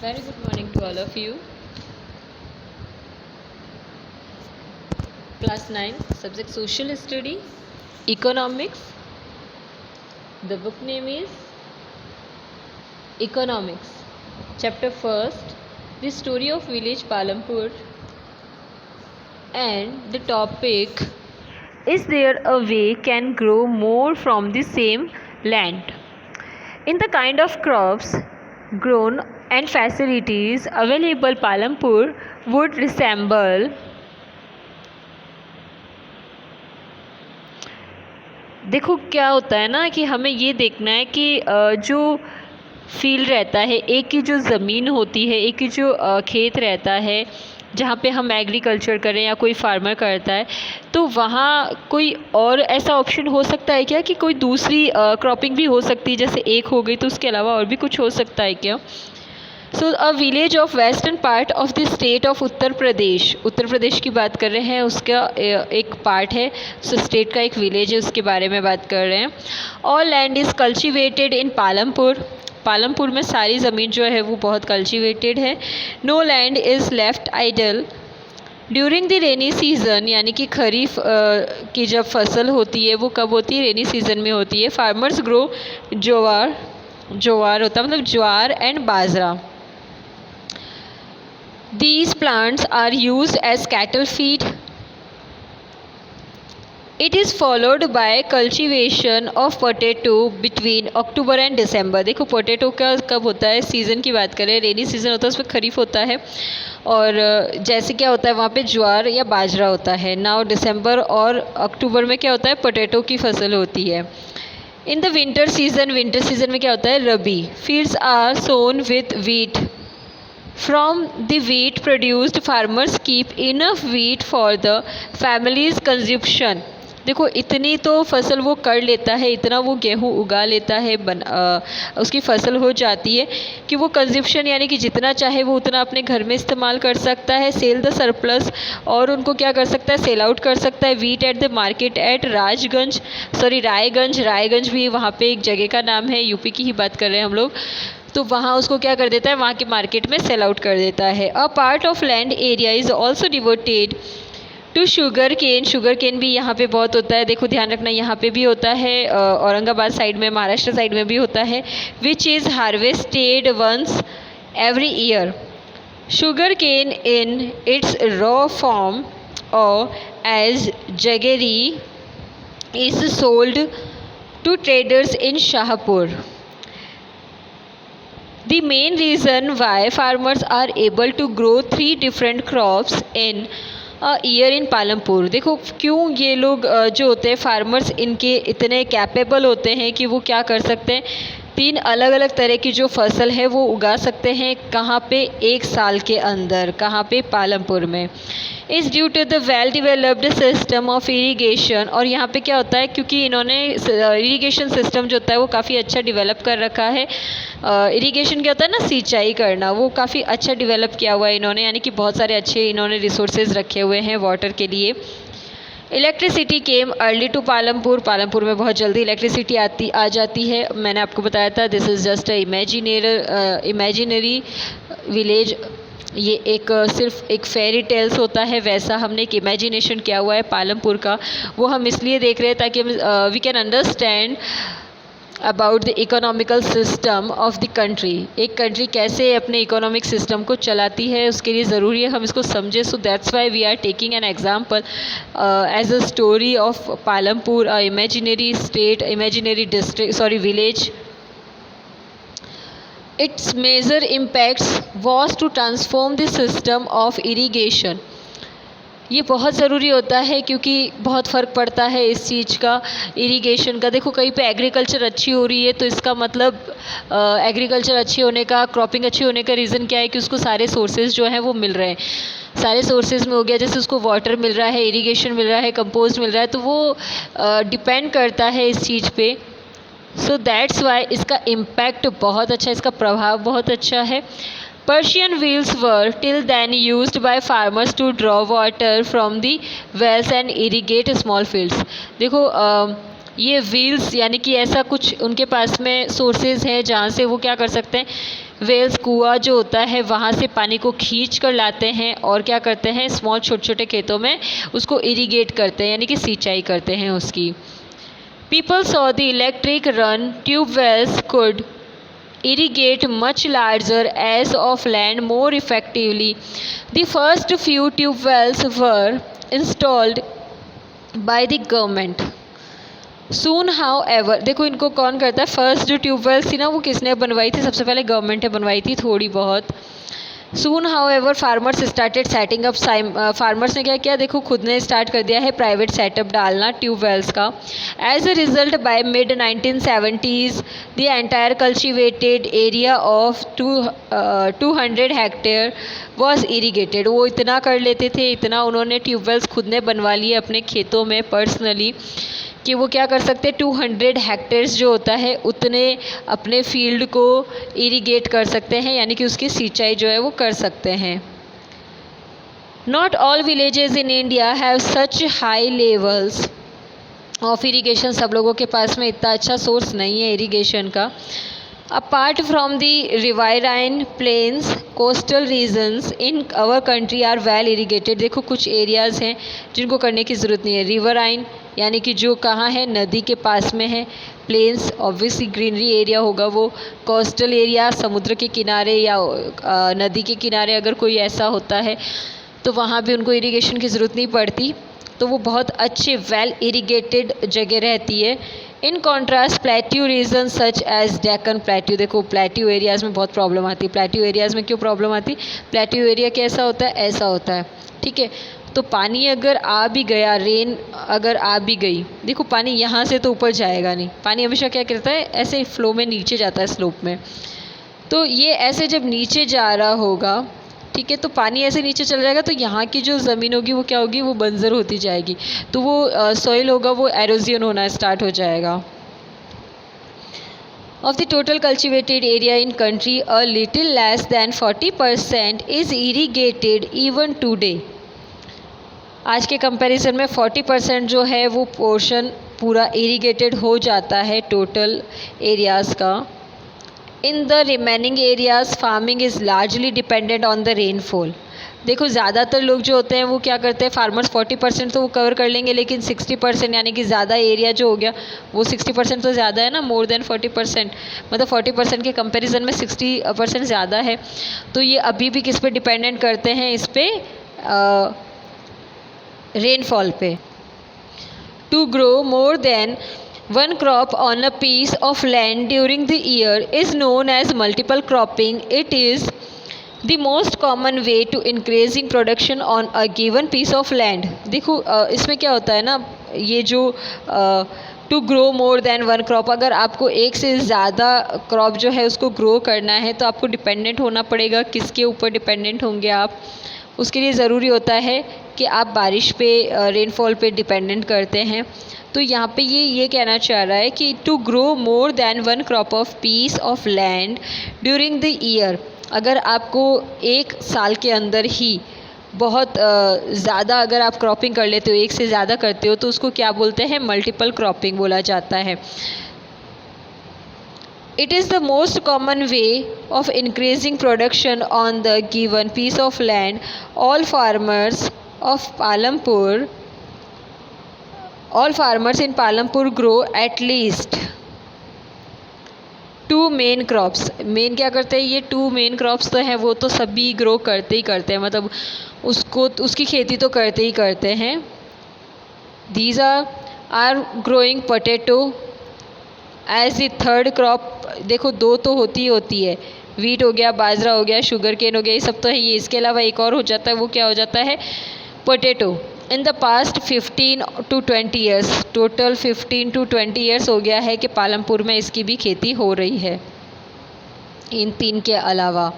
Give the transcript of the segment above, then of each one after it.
Very good morning to all of you. Class 9, subject Social Study, Economics. The book name is Economics. Chapter 1st, The Story of Village Palampur. And the topic, Is there a way can grow more from the same land? In the kind of crops grown and facilities available, Palampur would resemble देखो क्या होता है ना कि हमें ये देखना है कि जो फील्ड रहता है, एक की जो ज़मीन होती है, एक की जो खेत रहता है जहाँ पे हम एग्रीकल्चर करें या कोई फार्मर करता है, तो वहाँ कोई और ऐसा ऑप्शन हो सकता है क्या कि कोई दूसरी क्रॉपिंग भी हो सकती है, जैसे एक हो गई तो उसके अलावा और भी कुछ हो सकता है क्या? So a village of western part of the state of Uttar Pradesh की बात कर रहे हैं, उसका एक पार्ट है, स्टेट का एक विलेज है, उसके बारे में बात कर रहे हैं. All land is cultivated in Palampur में सारी ज़मीन जो है वो बहुत कल्टिवेटेड है. No land is left idle during the rainy season, यानी कि खरीफ की जब फसल होती है वो कब होती है? रेनी सीज़न में होती है. फार्मर्स ग्रो ज्वार होता है, मतलब ज्वार एंड बाजरा. These plants are used as cattle feed. It is followed by cultivation of potato between October and December. देखो पोटैटो का कब होता है, सीज़न की बात करें, रेनी सीज़न होता है, उसमें खरीफ होता है, और जैसे क्या होता है वहाँ पे ज्वार या बाजरा होता है. नाउ दिसंबर और अक्टूबर में क्या होता है? पोटैटो की फसल होती है. इन द विंटर सीज़न में क्या होता है? Rabi. Fields are sown with wheat. From the wheat produced, farmers keep enough wheat for the family's consumption. देखो इतनी तो फसल वो कर लेता है, इतना वो गेहूँ उगा लेता है, उसकी फसल हो जाती है कि वो कंजप्शन यानी कि जितना चाहे वो उतना अपने घर में इस्तेमाल कर सकता है. सेल द सरप्लस, और उनको क्या कर सकता है? सेल आउट कर सकता है. Wheat at the market at Raiganj भी वहाँ पे एक जगह का नाम है, यूपी की ही बात कर रहे हैं हम लोग, तो वहाँ उसको क्या कर देता है? वहाँ के मार्केट में सेल आउट कर देता है. A part of land area is also devoted to sugarcane भी यहाँ पे बहुत होता है. देखो ध्यान रखना, यहाँ पे भी होता है, औरंगाबाद साइड में, महाराष्ट्र साइड में भी होता है. Which is harvested once every year. Sugar cane in its raw form और as jaggery is sold to traders in Shahpur. The main reason why farmers are able to grow 3 different crops in a year in Palampur. देखो क्यों ये लोग जो होते हैं farmers, इनके इतने कैपेबल होते हैं कि वो क्या कर सकते हैं? 3 अलग अलग तरह की जो फसल है वो उगा सकते हैं. कहाँ पे? एक साल के अंदर. कहाँ पे? पालमपुर में. Is due to the well developed system of irrigation. और यहाँ पे क्या होता है? क्योंकि इन्होंने इरीगेशन सिस्टम जो होता है वो काफ़ी अच्छा डिवेलप कर रखा है. इरीगेशन क्या होता है ना? सिंचाई करना, वो काफ़ी अच्छा डिवेलप किया हुआ है इन्होंने, यानी कि बहुत सारे अच्छे इन्होंने रिसोर्सेज रखे हुए हैं वाटर के लिए. Electricity came early to Palampur में बहुत जल्दी इलेक्ट्रिसिटी आ जाती है. मैंने आपको बताया था this is just a imaginary village. ये एक सिर्फ एक फेरी टेल्स होता है, वैसा हमने एक इमेजिनेशन किया हुआ है पालमपुर का. वो हम इसलिए देख रहे हैं ताकि we can understand about the economical system of the country. एक कंट्री कैसे अपने इकोनॉमिक सिस्टम को चलाती है, उसके लिए ज़रूरी है हम इसको समझें. So that's why we are taking an example as a story of Palampur, a imaginary state, imaginary district, village. Its major impacts was to transform the system of irrigation. ये बहुत ज़रूरी होता है क्योंकि बहुत फ़र्क पड़ता है इस चीज़ का, इरिगेशन का. देखो कहीं पे एग्रीकल्चर अच्छी हो रही है तो इसका मतलब एग्रीकल्चर अच्छी होने का, क्रॉपिंग अच्छी होने का रीज़न क्या है? कि उसको सारे सोर्सेज जो हैं वो मिल रहे हैं. सारे सोर्सेज में हो गया, जैसे उसको वाटर मिल रहा है, इरिगेशन मिल रहा है, कंपोस्ट मिल रहा है, तो वो डिपेंड करता है इस चीज़ पे. सो दैट्स वाई इसका इम्पैक्ट बहुत अच्छा, इसका प्रभाव बहुत अच्छा है. Persian wheels were till then used by farmers to draw water from the wells and irrigate small fields. देखो ये व्हील्स यानी कि ऐसा कुछ उनके पास में सोर्सेज हैं जहाँ से वो क्या कर सकते हैं? वेल्स कुआं जो होता है वहाँ से पानी को खींच कर लाते हैं और क्या करते हैं, स्मॉल छोटे छोटे खेतों में उसको इरीगेट करते हैं, यानी कि सिंचाई करते हैं उसकी। People saw the electric run tube wells could irrigate much larger areas of land more effectively. The first few tube wells were installed by the government. Soon, however, देखो इनको कौन करता है, फर्स्ट जो ट्यूबवेल्स थी ना वो किसने बनवाई थी, सबसे पहले गवर्नमेंट ने बनवाई थी थोड़ी बहुत। Soon however farmers started setting up, farmers ने क्या किया, देखो खुद ने स्टार्ट कर दिया है प्राइवेट सेटअप डालना ट्यूबवेल्स का। As a result by mid 1970s the entire cultivated area of 200 hectare was irrigated. वो इतना कर लेते थे, इतना उन्होंने ट्यूबवेल्स खुद ने बनवा लिए अपने खेतों में पर्सनली कि वो क्या कर सकते हैं, 200 हेक्टेयर्स जो होता है उतने अपने फील्ड को इरीगेट कर सकते हैं, यानी कि उसकी सिंचाई जो है वो कर सकते हैं। Not all villages in India have such high levels of irrigation. सब लोगों के पास में इतना अच्छा सोर्स नहीं है इरीगेशन का। Apart from the riverine plains coastal regions in our country are well irrigated. देखो कुछ एरियाज़ हैं जिनको करने की ज़रूरत नहीं है। रिवराइन यानी कि जो कहाँ है, नदी के पास में है। प्लेन्स ऑब्वियसली ग्रीनरी एरिया होगा वो। कोस्टल एरिया समुद्र के किनारे या नदी के किनारे अगर कोई ऐसा होता है तो वहाँ भी उनको इरिगेशन की ज़रूरत नहीं पड़ती, तो वो बहुत अच्छे वेल इरीगेटेड जगह रहती है। In contrast plateau region such as Deccan plateau, देखो प्लेट्यू एरियाज़ में बहुत प्रॉब्लम आती है। प्लेट्यू एरियाज़ में क्यों प्रॉब्लम आती, प्लेट्यू एरिया कैसा होता है, ऐसा होता है, ठीक है। तो पानी अगर आ भी गया, रेन अगर आ भी गई, देखो पानी यहाँ से तो ऊपर जाएगा नहीं, पानी हमेशा क्या करता है, ऐसे फ्लो में नीचे जाता है स्लोप में। तो ये ऐसे जब नीचे जा रहा होगा, ठीक है, तो पानी ऐसे नीचे चल जाएगा तो यहाँ की जो ज़मीन होगी वो क्या होगी, वो बंजर होती जाएगी, तो वो सॉइल होगा वो एरोजन होना स्टार्ट हो जाएगा। Of the total cultivated area in country, a little less than 40% is irrigated even today. आज के कंपैरिजन में 40% जो है वो पोर्शन पूरा इरीगेटेड हो जाता है टोटल एरियाज़ का। In the remaining areas farming is largely dependent on the rainfall. देखो ज़्यादातर लोग जो होते हैं वो क्या करते हैं, फार्मर्स 40% तो वो कवर कर लेंगे, लेकिन 60% यानी कि ज़्यादा एरिया जो हो गया वो 60% तो ज़्यादा है ना, मोर देन 40%, मतलब 40% के कंपैरिजन में 60% ज़्यादा है। तो ये अभी भी किस पे डिपेंडेंट करते हैं, इस पे रेनफॉल पे। To grow more than one crop on a piece of land during the year is known as multiple cropping. It is the most common way to increasing production on a given piece of land. देखो इसमें क्या होता है ना, ये जो to grow more than one crop, अगर आपको एक से ज़्यादा क्रॉप जो है उसको ग्रो करना है तो आपको डिपेंडेंट होना पड़ेगा। किसके ऊपर डिपेंडेंट होंगे आप, उसके लिए ज़रूरी होता है कि आप बारिश पे, रेनफॉल पे डिपेंडेंट करते हैं। तो यहाँ पे ये कहना चाह रहा है कि to grow more than one crop of piece of land during the year, अगर आपको एक साल के अंदर ही बहुत ज़्यादा अगर आप क्रॉपिंग कर लेते हो, एक से ज़्यादा करते हो, तो उसको क्या बोलते हैं, मल्टीपल क्रॉपिंग बोला जाता है। It is the most common way of increasing production on the given piece of land. All farmers in Palampur grow at least two main crops. Main क्या करते हैं, ये टू मेन क्रॉप्स तो हैं, वो तो सभी ग्रो करते ही करते हैं, मतलब उसकी खेती तो करते ही करते हैं। These are growing potato as the third crop. देखो दो तो होती है, वीट हो गया, बाजरा हो गया, शुगर केन हो गया, ये सब तो है। ये इसके अलावा एक और हो जाता है, वो क्या हो जाता है, potato. In the past 15 to 20 years, total 15 to 20 years हो गया है कि पालमपुर में इसकी भी खेती हो रही है, इन तीन के अलावा।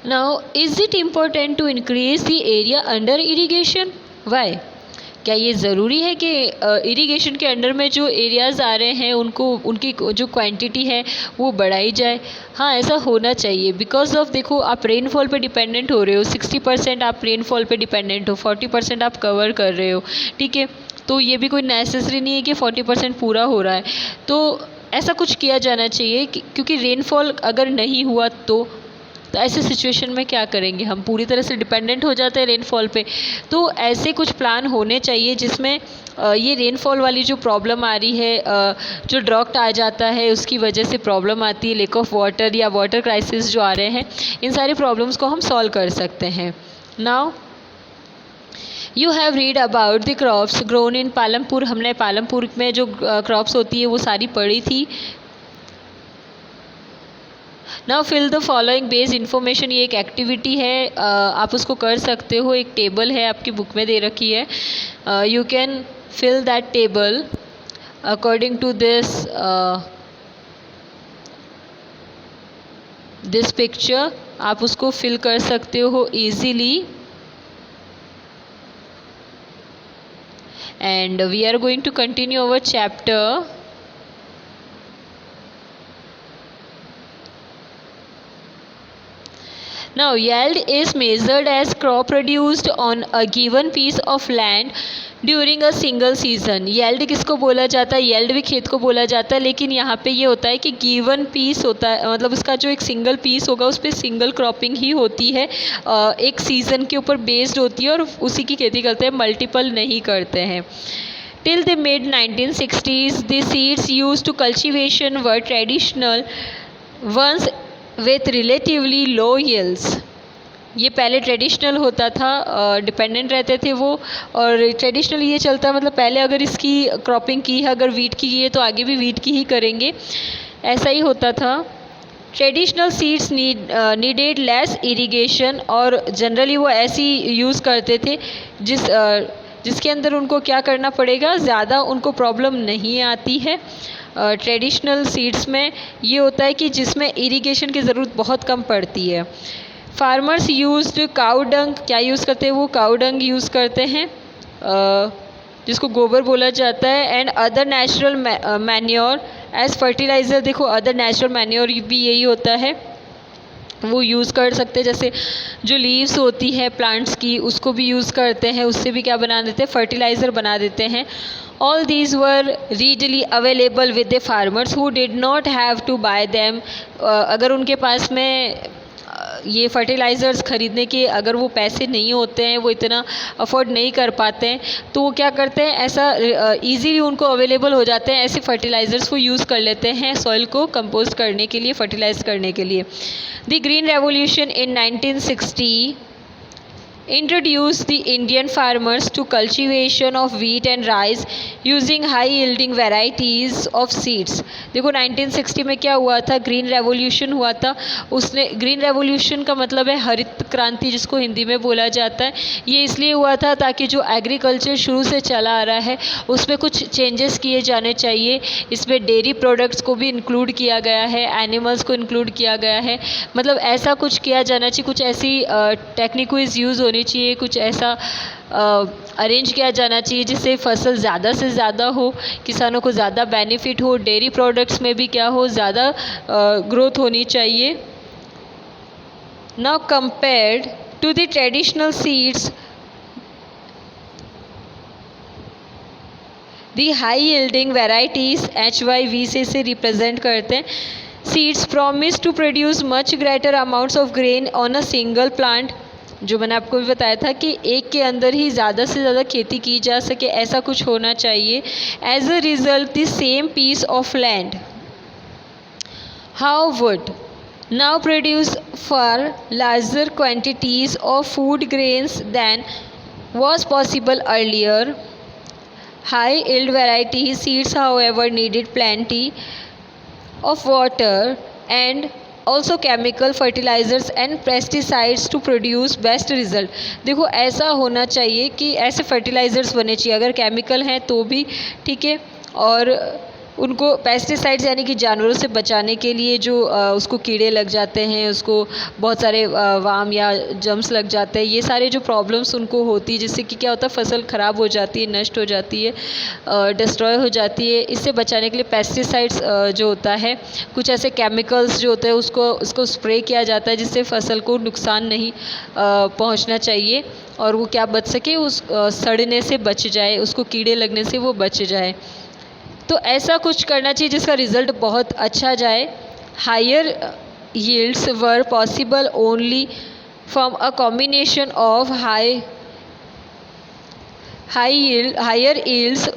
Now is it important to increase the area under irrigation, why? क्या ये ज़रूरी है कि इरिगेशन के अंडर में जो एरियाज़ आ रहे हैं उनकी जो क्वांटिटी है वो बढ़ाई जाए? हाँ, ऐसा होना चाहिए, बिकॉज ऑफ देखो आप रेनफॉल पे डिपेंडेंट हो रहे हो, 60% आप रेनफॉल पे डिपेंडेंट हो, 40% आप कवर कर रहे हो, ठीक है। तो ये भी कोई नेसेसरी नहीं है कि 40% पूरा हो रहा है। तो ऐसा कुछ किया जाना चाहिए क्योंकि रेनफॉल अगर नहीं हुआ तो ऐसे सिचुएशन में क्या करेंगे, हम पूरी तरह से डिपेंडेंट हो जाते हैं रेनफॉल पे। तो ऐसे कुछ प्लान होने चाहिए जिसमें ये रेनफॉल वाली जो प्रॉब्लम आ रही है, जो ड्रॉट आ जाता है उसकी वजह से प्रॉब्लम आती है, लेक ऑफ वाटर या वाटर क्राइसिस जो आ रहे हैं, इन सारी प्रॉब्लम्स को हम सॉल्व कर सकते हैं। Now you have read about the crops grown in Palampur. हमने पालमपुर में जो क्रॉप्स होती है वो सारी पढ़ी थी। Now fill the following based information, ये एक एक्टिविटी है, आप उसको कर सकते हो। एक टेबल है आपकी बुक में दे रखी है, you can fill that table according to this picture. आप उसको फिल कर सकते हो easily. And we are going to continue our chapter. Now yield is measured as crop produced on a given piece of land during a single season. Yield किसको बोला जाता है? Yield भी खेत को बोला जाता है, लेकिन यहाँ पे ये होता है कि गिवन पीस होता है, मतलब उसका जो एक सिंगल पीस होगा उस पर सिंगल क्रॉपिंग ही होती है, एक सीज़न के ऊपर बेस्ड होती है और उसी की खेती करते हैं, मल्टीपल नहीं करते हैं। Till the mid 1960s the seeds used to cultivation were traditional ones with relatively low yields. ये पहले ट्रेडिशनल होता था, डिपेंडेंट रहते थे वो, और ट्रेडिशनल ये चलता मतलब पहले अगर इसकी क्रॉपिंग की है, अगर वीट की है तो आगे भी वीट की ही करेंगे, ऐसा ही होता था। Traditional seeds needed less irrigation, और जनरली वो ऐसी यूज़ करते थे जिसके अंदर उनको क्या करना पड़ेगा, ज़्यादा उनको प्रॉब्लम नहीं आती है। ट्रेडिशनल सीड्स में ये होता है कि जिसमें इरिगेशन की ज़रूरत बहुत कम पड़ती है। फार्मर्स यूज्ड काउ डंग, क्या यूज़ करते हैं वो? काउ डंग यूज़ करते हैं, जिसको गोबर बोला जाता है, and other natural manure as fertiliser. देखो अदर नेचुरल मैन्योर भी यही होता है, वो यूज़ कर सकते हैं। जैसे जो लीव्स होती है प्लांट्स की उसको भी यूज़ करते हैं, उससे भी क्या बना देते हैं, फर्टिलाइज़र बना देते हैं। All these were readily available with the farmers who did not have to buy them. अगर उनके पास में ये फर्टिलाइज़र्स ख़रीदने के अगर वो पैसे नहीं होते हैं, वो इतना अफोर्ड नहीं कर पाते हैं, तो वो क्या करते हैं, ऐसा इजीली उनको अवेलेबल हो जाते हैं, ऐसे फर्टिलाइज़र्स वो यूज़ कर लेते हैं सॉइल को कंपोस्ट करने के लिए, फर्टिलाइज करने के लिए। The green revolution in 1960 introduced the Indian farmers to cultivation of wheat and rice using high yielding varieties of seeds। देखो 1960 में क्या हुआ था, ग्रीन रेवोल्यूशन हुआ था। उसने, ग्रीन रेवोल्यूशन का मतलब है हरित क्रांति, जिसको हिंदी में बोला जाता है। ये इसलिए हुआ था ताकि जो एग्रीकल्चर शुरू से चला आ रहा है उसमें कुछ चेंजेस किए जाने चाहिए। इसमें डेयरी प्रोडक्ट्स को भी इंक्लूड किया गया है, एनिमल्स को इंक्लूड किया गया है, मतलब ऐसा कुछ किया जाना चाहिए, कुछ ऐसी टेक्निक्स यूज़ होनी चाहिए, कुछ ऐसा अरेंज किया जाना चाहिए जिससे फसल ज़्यादा से ज़्यादा हो, किसानों को ज़्यादा बेनिफिट हो, डेयरी प्रोडक्ट्स में भी क्या हो, ज़्यादा ग्रोथ होनी चाहिए। Now compared to the traditional seeds, the high yielding varieties HYV से रिप्रेजेंट करते हैं। Seeds promise to produce much greater amounts of grain on a single plant. जो मैंने आपको भी बताया था कि एक के अंदर ही ज़्यादा से ज़्यादा खेती की जा सके, ऐसा कुछ होना चाहिए। As a result the same piece of land how would now produce far larger quantities of food grains than was possible earlier. High yield variety seeds, however, needed plenty of water and also chemical fertilizers and pesticides to produce best result. देखो ऐसा होना चाहिए कि ऐसे fertilizers बने चाहिए, अगर chemical हैं तो भी ठीक है, और उनको पेस्टिसाइड्स यानी कि जानवरों से बचाने के लिए जो उसको कीड़े लग जाते हैं, उसको बहुत सारे वाम या जम्स लग जाते हैं, ये सारे जो प्रॉब्लम्स उनको होती है, जिससे कि क्या होता है फसल ख़राब हो जाती है, नष्ट हो जाती है, डिस्ट्रॉय हो जाती है। इससे बचाने के लिए पेस्टिसाइड्स जो होता है, कुछ ऐसे केमिकल्स जो होते हैं उसको स्प्रे किया जाता है, जिससे फसल को नुकसान नहीं पहुंचना चाहिए और वो क्या बच सके, उस सड़ने से बच जाए, उसको कीड़े लगने से वो बच जाए। तो ऐसा कुछ करना चाहिए जिसका रिज़ल्ट बहुत अच्छा जाए। Higher yields were possible only from a combination of higher yields,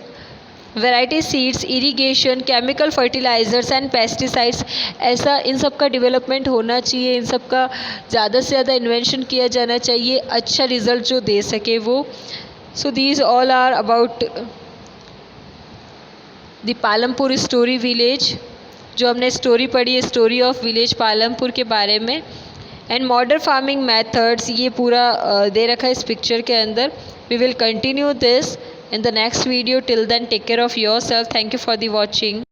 variety seeds, irrigation, chemical fertilisers and pesticides. ऐसा इन सब का डेवलपमेंट होना चाहिए, इन सब का ज़्यादा से ज़्यादा इन्वेंशन किया जाना चाहिए, अच्छा रिज़ल्ट जो दे सके वो। So these all are about the Palampur story village. जो हमने स्टोरी पढ़ी है, स्टोरी ऑफ विलेज पालमपुर के बारे में। एंड मॉडर्न फार्मिंग मेथड्स, ये पूरा दे रखा है इस पिक्चर के अंदर। We will continue this in the next video. Till then, take care of yourself. Thank you for the watching.